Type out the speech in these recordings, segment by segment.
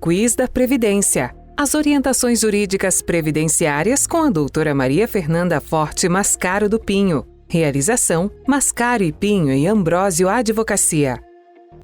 Quiz da Previdência. As orientações jurídicas previdenciárias com a doutora Maria Fernanda Forte Mascaro do Pinho. Realização: Mascaro e Pinho e Ambrósio Advocacia.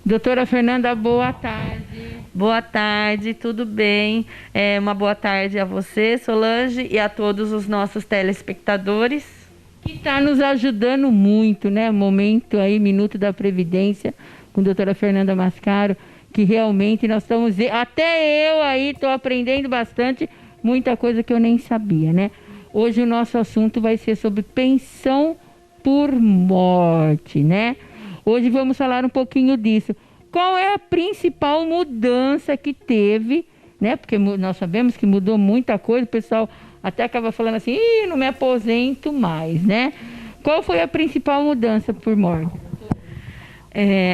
Doutora Fernanda, boa tarde. Boa tarde, tudo bem? Uma boa tarde a você, Solange, e a todos os nossos telespectadores. Que está nos ajudando muito, né? Momento aí, Minuto da Previdência, com a doutora Fernanda Mascaro, que realmente nós estamos... Até eu aí estou aprendendo bastante, muita coisa que eu nem sabia, né? Hoje o nosso assunto vai ser sobre pensão por morte, né? Hoje vamos falar um pouquinho disso. Qual é a principal mudança que teve, né? Porque nós sabemos que mudou muita coisa, o pessoal até acaba falando assim, não me aposento mais, né? Qual foi a principal mudança por morte?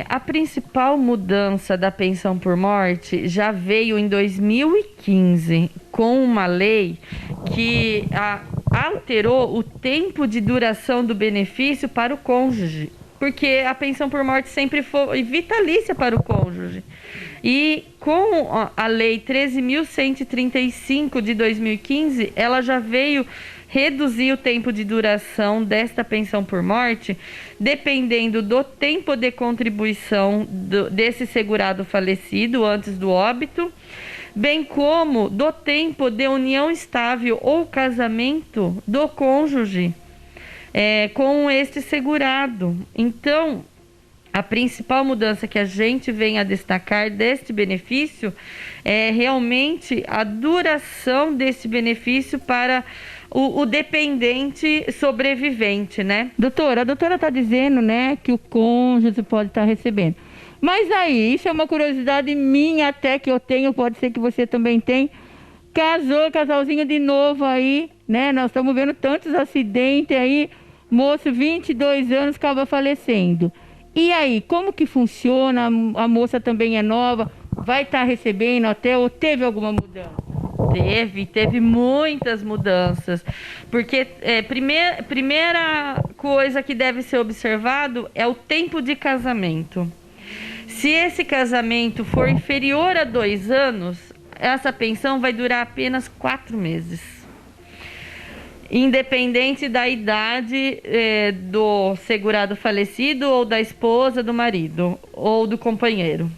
A principal mudança da pensão por morte já veio em 2015, com uma lei que alterou o tempo de duração do benefício para o cônjuge. Porque a pensão por morte sempre foi vitalícia para o cônjuge. E com a Lei 13.135 de 2015, ela já veio reduzir o tempo de duração desta pensão por morte, dependendo do tempo de contribuição desse segurado falecido antes do óbito, bem como do tempo de união estável ou casamento do cônjuge com este segurado. Então, a principal mudança que a gente vem a destacar deste benefício é realmente a duração desse benefício para o dependente sobrevivente, né? Doutora, a doutora está dizendo, né, que o cônjuge pode estar recebendo. Mas aí, isso é uma curiosidade minha até que eu tenho, pode ser que você também tenha. Casou, casalzinho de novo aí, né? Nós estamos vendo tantos acidentes aí, moço, 22 anos, acaba falecendo. E aí, como que funciona? A moça também é nova, vai estar recebendo até, ou teve alguma mudança? Teve muitas mudanças, porque primeira coisa que deve ser observado é o tempo de casamento. Se esse casamento for inferior a 2 anos, essa pensão vai durar apenas 4 meses. Independente da idade do segurado falecido ou da esposa, do marido ou do companheiro.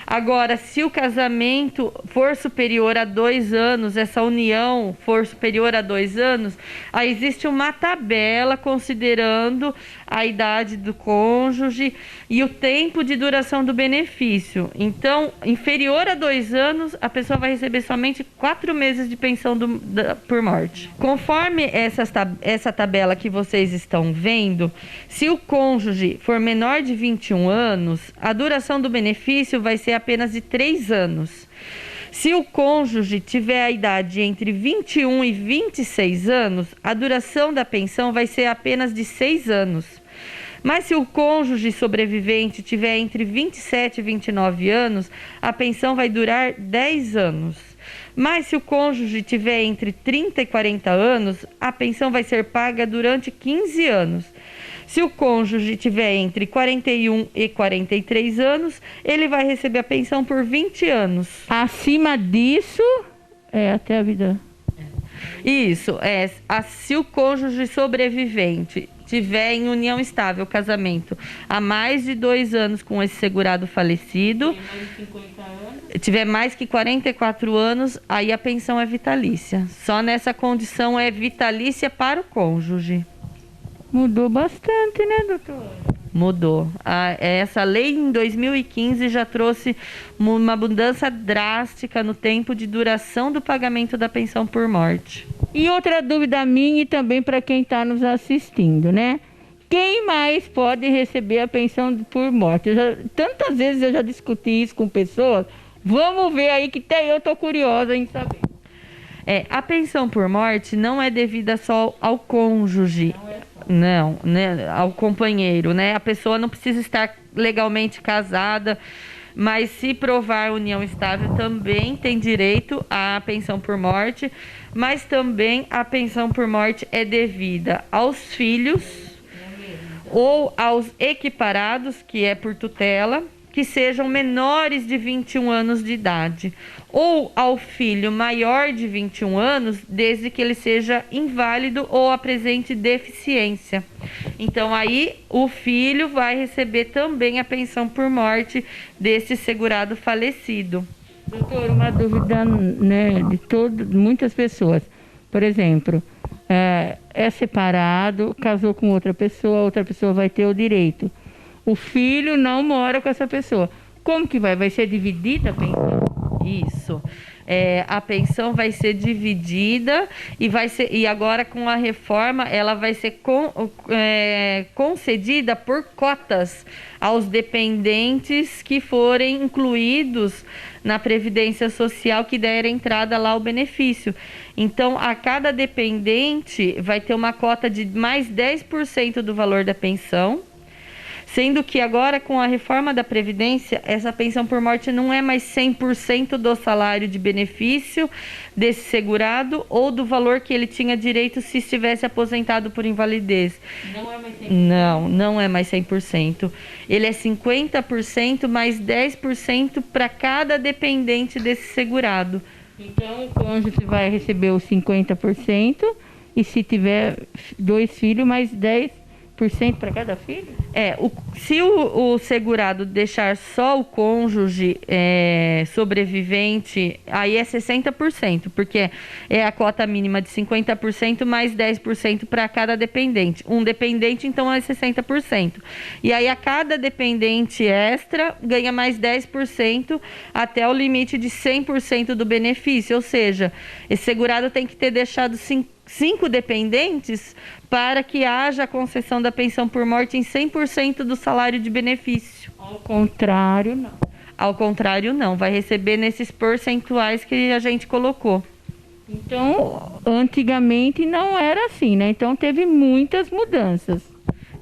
Agora, se o casamento for superior a 2 anos, essa união for superior a 2 anos, aí existe uma tabela considerando a idade do cônjuge e o tempo de duração do benefício. Então, inferior a 2 anos, a pessoa vai receber somente 4 meses de pensão por morte. Conforme essa tabela que vocês estão vendo, se o cônjuge for menor de 21 anos, a duração do benefício vai ser apenas de 3 anos. Se o cônjuge tiver a idade entre 21 e 26 anos, a duração da pensão vai ser apenas de 6 anos. Mas se o cônjuge sobrevivente tiver entre 27 e 29 anos, a pensão vai durar 10 anos. Mas se o cônjuge tiver entre 30 e 40 anos, a pensão vai ser paga durante 15 anos. Se o cônjuge tiver entre 41 e 43 anos, ele vai receber a pensão por 20 anos. Acima disso, até a vida. Isso, se o cônjuge sobrevivente tiver em união estável, casamento, há mais de 2 anos com esse segurado falecido, tiver mais que 44 anos, aí a pensão é vitalícia. Só nessa condição é vitalícia para o cônjuge. Mudou bastante, né, doutor? Mudou. Essa lei em 2015 já trouxe uma mudança drástica no tempo de duração do pagamento da pensão por morte. E outra dúvida minha e também para quem está nos assistindo, né? Quem mais pode receber a pensão por morte? Tantas vezes eu já discuti isso com pessoas. Vamos ver aí que até eu estou curiosa em saber. A pensão por morte não é devida só ao cônjuge. Não, né, ao companheiro, né? A pessoa não precisa estar legalmente casada, mas se provar união estável também tem direito à pensão por morte, mas também a pensão por morte é devida aos filhos ou aos equiparados, que é por tutela, que sejam menores de 21 anos de idade, ou ao filho maior de 21 anos, desde que ele seja inválido ou apresente deficiência. Então aí o filho vai receber também a pensão por morte desse segurado falecido. Doutor, uma dúvida, né, de muitas pessoas. Por exemplo, é separado, casou com outra pessoa vai ter o direito. O filho não mora com essa pessoa. Como que vai? Vai ser dividida a pensão? Isso. A pensão vai ser dividida e agora com a reforma ela vai ser concedida por cotas aos dependentes que forem incluídos na Previdência Social, que der entrada lá ao benefício. Então, a cada dependente vai ter uma cota de mais 10% do valor da pensão, sendo que agora, com a reforma da Previdência, essa pensão por morte não é mais 100% do salário de benefício desse segurado ou do valor que ele tinha direito se estivesse aposentado por invalidez. Não é mais 100%? Não é mais 100%. Ele é 50% mais 10% para cada dependente desse segurado. Então, o cônjuge vai receber os 50% e se tiver 2 filhos, mais 10% para cada filho? Se o segurado deixar só o cônjuge sobrevivente, aí é 60%, porque é a cota mínima de 50% mais 10% para cada dependente. Um dependente, então, é 60%. E aí, a cada dependente extra, ganha mais 10% até o limite de 100% do benefício. Ou seja, esse segurado tem que ter deixado 5 dependentes para que haja a concessão da pensão por morte em 100% do salário de benefício. Ao contrário, não. Ao contrário, não. Vai receber nesses percentuais que a gente colocou. Então, antigamente não era assim, né? Então, teve muitas mudanças.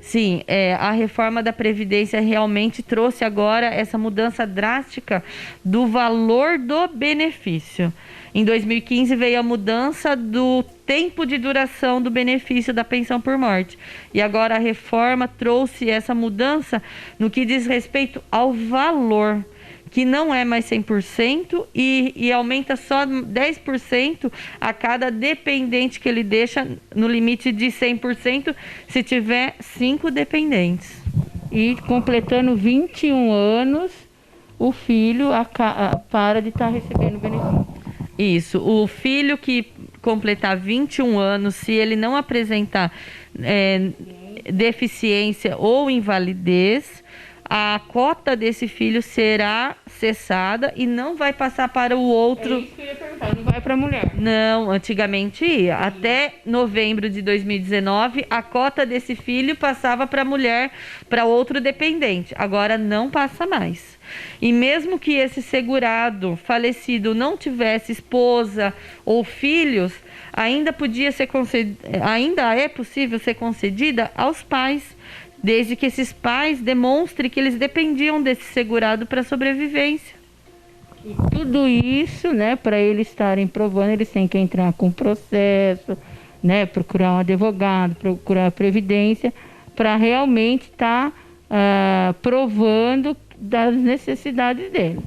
Sim, a reforma da Previdência realmente trouxe agora essa mudança drástica do valor do benefício. Em 2015 veio a mudança do tempo de duração do benefício da pensão por morte. E agora a reforma trouxe essa mudança no que diz respeito ao valor, que não é mais 100% e aumenta só 10% a cada dependente que ele deixa, no limite de 100% se tiver 5 dependentes. E completando 21 anos, o filho para de estar recebendo benefício. Isso, o filho que completar 21 anos, se ele não apresentar deficiência ou invalidez, a cota desse filho será cessada e não vai passar para o outro. É isso que eu ia perguntar, não vai para a mulher? Não, antigamente ia. Até novembro de 2019, a cota desse filho passava para a mulher, para outro dependente. Agora não passa mais. E mesmo que esse segurado falecido não tivesse esposa ou filhos, ainda é possível ser concedida aos pais, desde que esses pais demonstrem que eles dependiam desse segurado para sobrevivência. E tudo isso, né, para eles estarem provando, eles têm que entrar com processo, né, procurar um advogado, procurar a Previdência, para realmente estar provando das necessidades dele.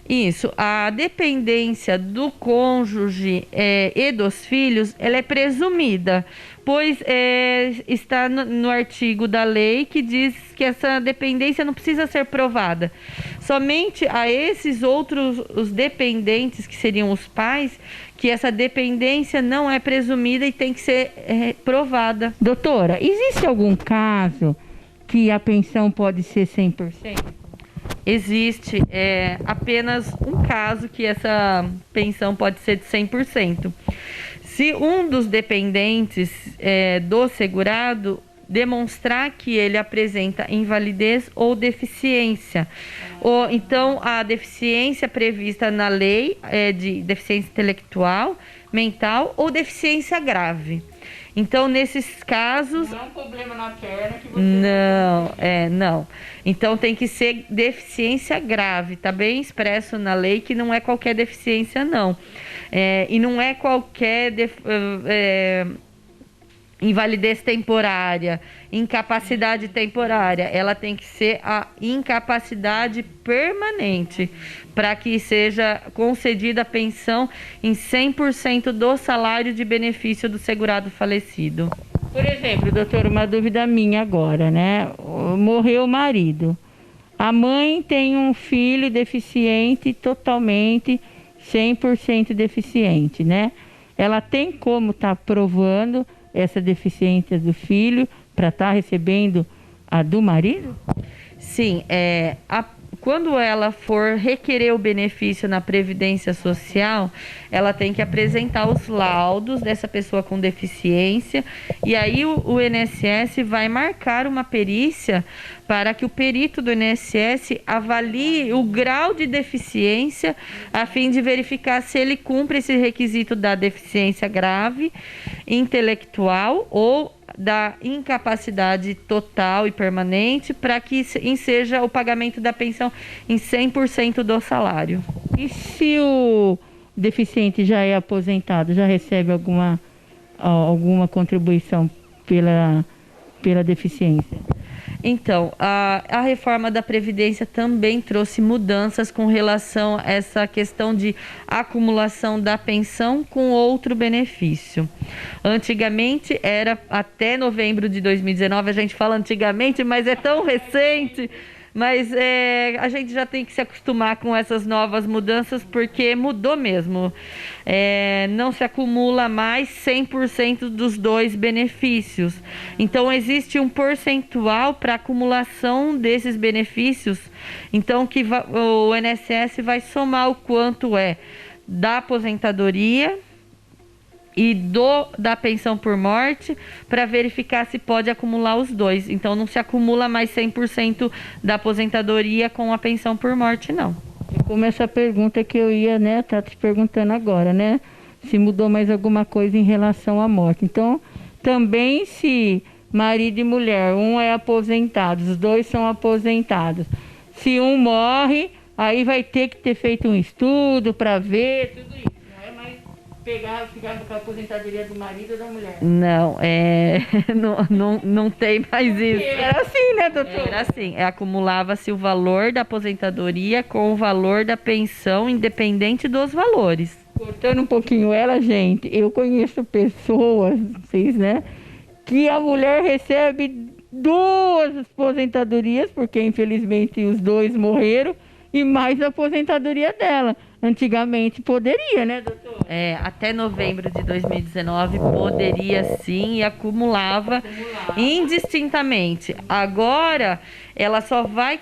Isso, a dependência do cônjuge e dos filhos, ela é presumida, pois está no artigo da lei que diz que essa dependência não precisa ser provada. Somente a esses outros, os dependentes, que seriam os pais, que essa dependência não é presumida e tem que ser provada. Doutora, existe algum caso que a pensão pode ser 100%? Existe apenas um caso que essa pensão pode ser de 100%. Se um dos dependentes do segurado demonstrar que ele apresenta invalidez ou deficiência, ou então a deficiência prevista na lei de deficiência intelectual, mental ou deficiência grave. Então, nesses casos... Não é um problema na perna que você... Não. Então, tem que ser deficiência grave. Está bem expresso na lei que não é qualquer deficiência, não. E não é qualquer invalidez temporária, incapacidade temporária, ela tem que ser a incapacidade permanente, para que seja concedida a pensão em 100% do salário de benefício do segurado falecido. Por exemplo, doutor, uma dúvida minha agora, né? Morreu o marido. A mãe tem um filho deficiente, totalmente 100% deficiente, né? Ela tem como estar provando essa deficiência do filho para estar recebendo a do marido? Sim, quando ela for requerer o benefício na Previdência Social, ela tem que apresentar os laudos dessa pessoa com deficiência, e aí o INSS vai marcar uma perícia para que o perito do INSS avalie o grau de deficiência, a fim de verificar se ele cumpre esse requisito da deficiência grave, intelectual ou da incapacidade total e permanente, para que seja o pagamento da pensão em 100% do salário. E se o deficiente já é aposentado, já recebe alguma contribuição pela deficiência? Então, a reforma da Previdência também trouxe mudanças com relação a essa questão de acumulação da pensão com outro benefício. Antigamente, era até novembro de 2019, a gente fala antigamente, mas é tão recente, mas a gente já tem que se acostumar com essas novas mudanças, porque mudou mesmo. Não se acumula mais 100% dos dois benefícios. Então, existe um percentual para acumulação desses benefícios. Então, o INSS vai somar o quanto é da aposentadoria e da pensão por morte, para verificar se pode acumular os dois. Então, não se acumula mais 100% da aposentadoria com a pensão por morte, não. Como essa pergunta que eu ia, né, tá te perguntando agora, né, se mudou mais alguma coisa em relação à morte. Então, também se marido e mulher, um é aposentado, os dois são aposentados, se um morre, aí vai ter que ter feito um estudo para ver tudo isso. Ficar com a aposentadoria do marido ou da mulher? Não, não tem mais isso. Era assim, né, doutor? Era assim, acumulava-se o valor da aposentadoria com o valor da pensão, independente dos valores. Cortando um pouquinho ela, gente, eu conheço pessoas, vocês, né, que a mulher recebe 2 aposentadorias, porque infelizmente os 2 morreram, e mais a aposentadoria dela. Antigamente poderia, né, doutor? Até novembro de 2019 poderia sim, e acumulava indistintamente. Agora, ela só vai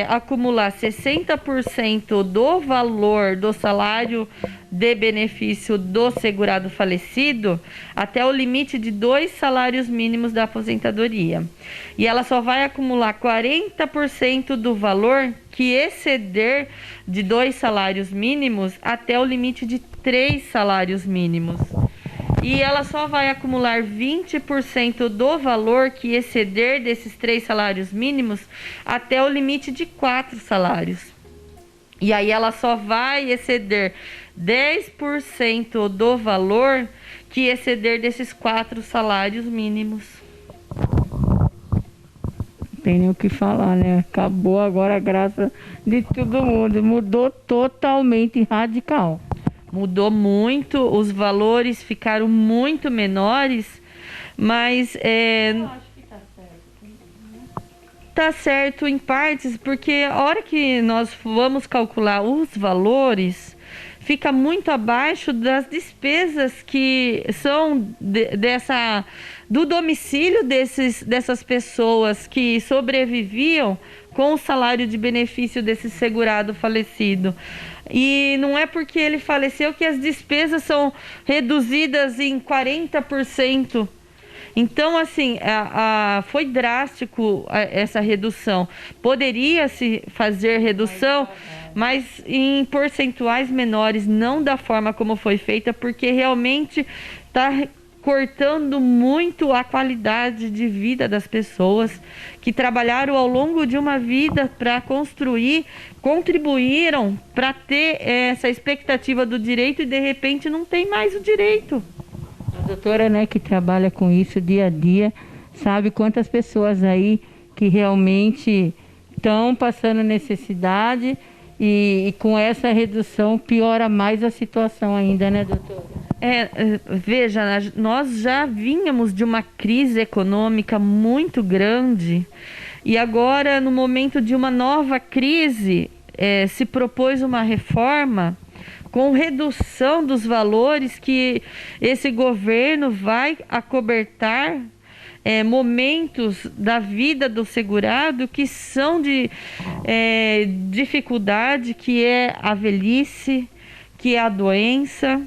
acumular 60% do valor do salário de benefício do segurado falecido até o limite de 2 salários mínimos da aposentadoria. E ela só vai acumular 40% do valor que exceder de 2 salários mínimos até o limite de 3 salários mínimos. E ela só vai acumular 20% do valor que exceder desses 3 salários mínimos até o limite de 4 salários. E aí ela só vai exceder 10% do valor que exceder desses 4 salários mínimos. Não tem nem o que falar, né? Acabou agora a graça de todo mundo. Mudou totalmente, radical. Mudou muito, os valores ficaram muito menores, mas eu acho que tá certo. tá certo em partes, porque a hora que nós vamos calcular os valores, fica muito abaixo das despesas que são do domicílio dessas pessoas que sobreviviam com o salário de benefício desse segurado falecido. E não é porque ele faleceu que as despesas são reduzidas em 40%. Então, assim, foi drástico essa redução. Poderia-se fazer redução, mas em percentuais menores, não da forma como foi feita, porque realmente está cortando muito a qualidade de vida das pessoas que trabalharam ao longo de uma vida para construir, contribuíram para ter essa expectativa do direito e de repente não tem mais o direito. doutora, né, que trabalha com isso dia a dia, sabe quantas pessoas aí que realmente estão passando necessidade e com essa redução piora mais a situação ainda, né, doutora? Veja, nós já vínhamos de uma crise econômica muito grande e agora, no momento de uma nova crise, se propôs uma reforma com redução dos valores que esse governo vai acobertar momentos da vida do segurado que são de dificuldade, que é a velhice, que é a doença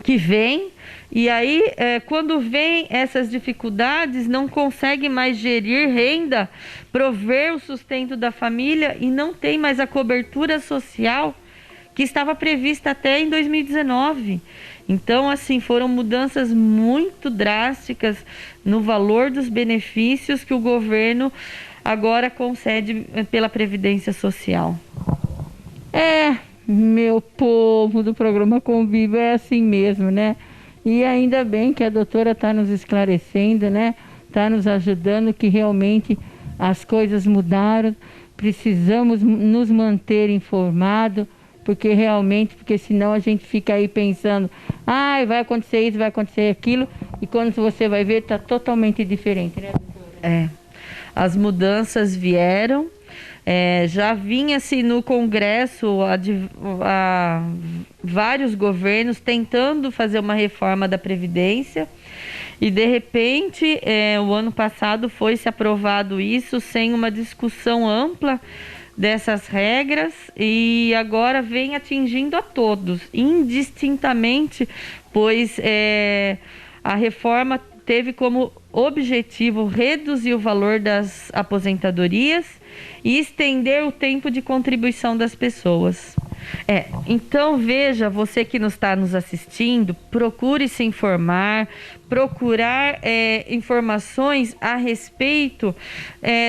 que vem, e aí quando vem essas dificuldades, não consegue mais gerir renda, prover o sustento da família e não tem mais a cobertura social que estava prevista até em 2019. Então, assim, foram mudanças muito drásticas no valor dos benefícios que o governo agora concede pela Previdência Social. Meu povo do programa Convívio, é assim mesmo, né? E ainda bem que a doutora está nos esclarecendo, né? Está nos ajudando, que realmente as coisas mudaram. Precisamos nos manter informados, porque senão a gente fica aí pensando, vai acontecer isso, vai acontecer aquilo, e quando você vai ver, está totalmente diferente, né, doutora? As mudanças vieram. Já vinha-se no Congresso a vários governos tentando fazer uma reforma da Previdência e, de repente, o ano passado foi-se aprovado isso sem uma discussão ampla dessas regras e agora vem atingindo a todos, indistintamente, pois a reforma teve como objetivo reduzir o valor das aposentadorias e estender o tempo de contribuição das pessoas. Então, veja, você que está nos assistindo, procure se informar, procurar informações a respeito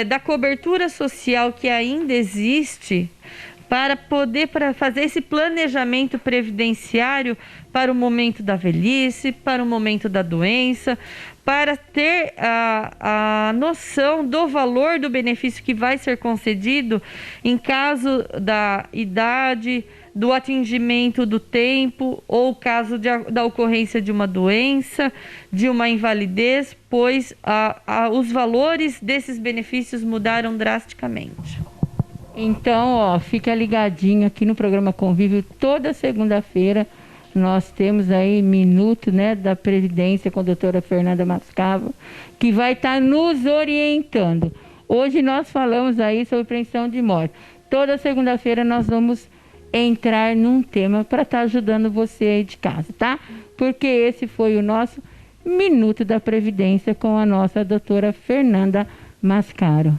da cobertura social que ainda existe, para fazer esse planejamento previdenciário para o momento da velhice, para o momento da doença, para ter a noção do valor do benefício que vai ser concedido em caso da idade, do atingimento do tempo ou caso da ocorrência de uma doença, de uma invalidez, pois os valores desses benefícios mudaram drasticamente. Então, fica ligadinho aqui no programa Convívio. Toda segunda-feira nós temos aí Minuto, né, da Previdência com a doutora Fernanda Mascaro, que vai estar nos orientando. Hoje nós falamos aí sobre prevenção de morte. Toda segunda-feira nós vamos entrar num tema para estar ajudando você aí de casa, tá? Porque esse foi o nosso Minuto da Previdência com a nossa doutora Fernanda Mascaro.